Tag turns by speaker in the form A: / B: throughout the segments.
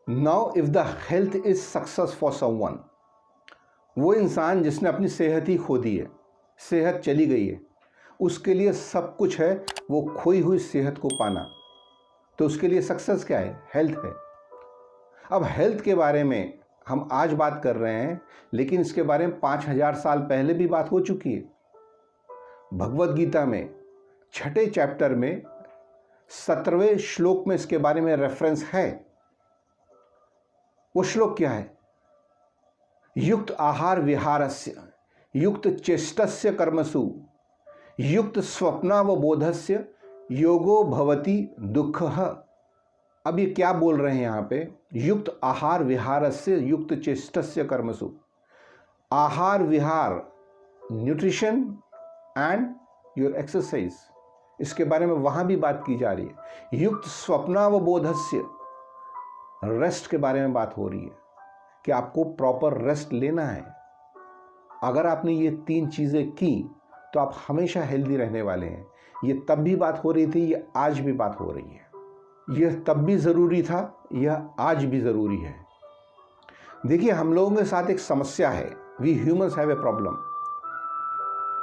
A: Now if the health is success for someone, वो इंसान जिसने अपनी सेहत ही खो दी है, सेहत चली गई है, उसके लिए सब कुछ है वो खोई हुई सेहत को पाना, तो उसके लिए सक्सेस क्या है? हेल्थ है। अब हेल्थ के बारे में हम आज बात कर रहे हैं, लेकिन इसके बारे में 5000 साल पहले भी बात हो चुकी है। भगवद गीता में 6ठे चैप्टर में 17वें श्लोक में इसके बारे में रेफरेंस है। वो श्लोक क्या है? युक्त आहार विहारस्य युक्त चेष्टस्य कर्मसु युक्त स्वप्नावबोधस्य योगो भवति दुःखः। अब ये क्या बोल रहे हैं यहाँ पे? युक्त आहार विहारस्य युक्त चेष्टस्य कर्मसु। आहार विहार, न्यूट्रिशन एंड योर एक्सरसाइज, इसके बारे में वहाँ भी बात की जा रही है। युक्त स्वप्नावबोधस्य, रेस्ट के बारे में बात हो रही है कि आपको प्रॉपर रेस्ट लेना है। अगर आपने ये 3 चीज़ें की तो आप हमेशा हेल्दी रहने वाले हैं। ये तब भी बात हो रही थी, ये आज भी बात हो रही है। यह तब भी ज़रूरी था, यह आज भी ज़रूरी है। देखिए, हम लोगों के साथ एक समस्या है। We humans have a problem.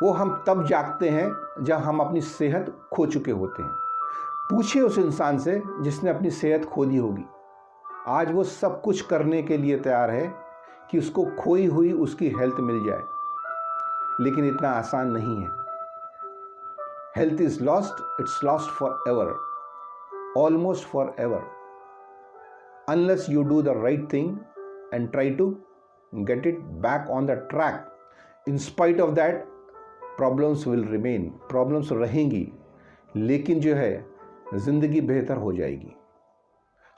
A: वो हम तब जागते हैं जब हम अपनी सेहत खो चुके होते हैं। पूछिए उस इंसान से जिसने अपनी सेहत खो दी होगी, आज वो सब कुछ करने के लिए तैयार है कि उसको खोई हुई उसकी हेल्थ मिल जाए, लेकिन इतना आसान नहीं है। Health is lost, it's lost forever, almost forever, unless you do the right thing and try to get it back on the track. In spite of that problems will remain, problems रहेंगी, लेकिन जो है ज़िंदगी बेहतर हो जाएगी।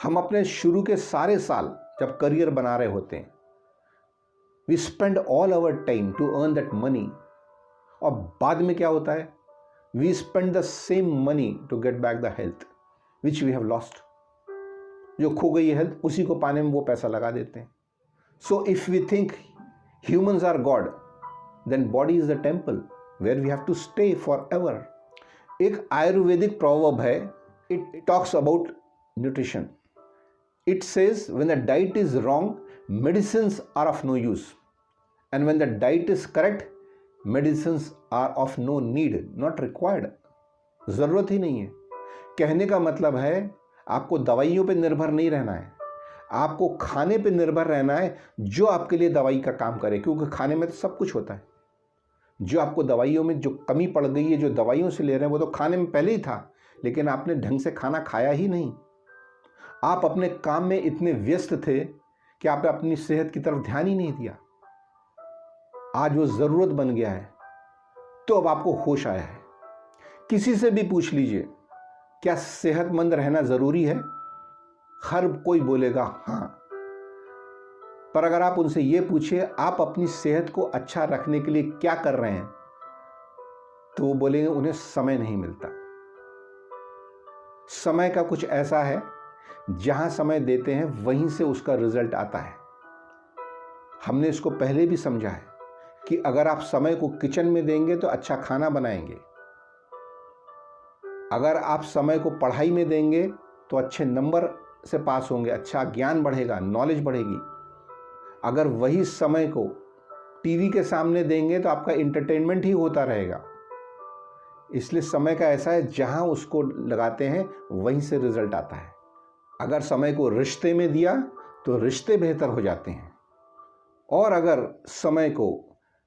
A: हम अपने शुरू के सारे साल जब करियर बना रहे होते हैं, we spend all our time to earn that money, और बाद में क्या होता है? We spend the same money to get back the health which we have lost. जो खो गई है हेल्थ, उसी को पाने में वो पैसा लगा देते हैं। So if we think humans are God, then body is the temple where we have to stay forever. एक आयुर्वेदिक प्रोवर्ब है, it talks about nutrition. It says when the diet is wrong, medicines are of no use, and when the diet is correct, medicines are of no need, not required. ज़रूरत ही नहीं है। कहने का मतलब है आपको दवाइयों पे निर्भर नहीं रहना है, आपको खाने पे निर्भर रहना है जो आपके लिए दवाई का काम करे, क्योंकि खाने में तो सब कुछ होता है। जो आपको दवाइयों में जो कमी पड़ गई है, जो दवाइयों से ले रहे हैं, वो तो खाने में पहले ही था, लेकिन आपने ढंग से खाना खाया ही नहीं। आप अपने काम में इतने व्यस्त थे कि आपने अपनी सेहत की तरफ ध्यान ही नहीं दिया। आज वो ज़रूरत बन गया है, तो अब आपको होश आया है। किसी से भी पूछ लीजिए, क्या सेहतमंद रहना ज़रूरी है? हर कोई बोलेगा हाँ। पर अगर आप उनसे ये पूछिए आप अपनी सेहत को अच्छा रखने के लिए क्या कर रहे हैं, तो वो बोलेंगे उन्हें समय नहीं मिलता। समय का कुछ ऐसा है, जहां समय देते हैं वहीं से उसका रिजल्ट आता है। हमने इसको पहले भी समझा है कि अगर आप समय को किचन में देंगे तो अच्छा खाना बनाएंगे, अगर आप समय को पढ़ाई में देंगे तो अच्छे नंबर से पास होंगे, अच्छा ज्ञान बढ़ेगा, नॉलेज बढ़ेगी। अगर वही समय को टीवी के सामने देंगे तो आपका इंटरटेनमेंट ही होता रहेगा। इसलिए समय का ऐसा है, जहां उसको लगाते हैं वहीं से रिजल्ट आता है। अगर समय को रिश्ते में दिया तो रिश्ते बेहतर हो जाते हैं, और अगर समय को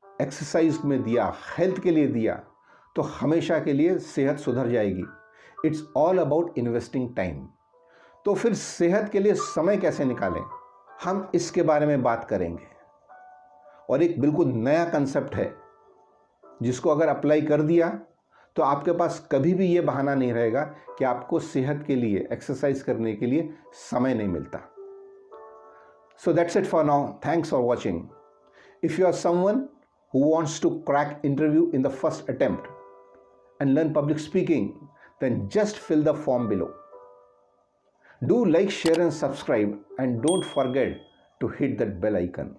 A: एक्सरसाइज में दिया, हेल्थ के लिए दिया, तो हमेशा के लिए सेहत सुधर जाएगी। It's all about investing time. तो फिर सेहत के लिए समय कैसे निकालें, हम इसके बारे में बात करेंगे। और एक बिल्कुल नया कंसेप्ट है जिसको अगर अप्लाई कर दिया तो आपके पास कभी भी ये बहाना नहीं रहेगा कि आपको सेहत के लिए, एक्सरसाइज करने के लिए समय नहीं मिलता। So that's it for now. Thanks for watching. If you are someone who wants to crack interview in the first attempt and learn public speaking, then just fill the form below. Do like, share and subscribe, and don't forget to hit that bell icon.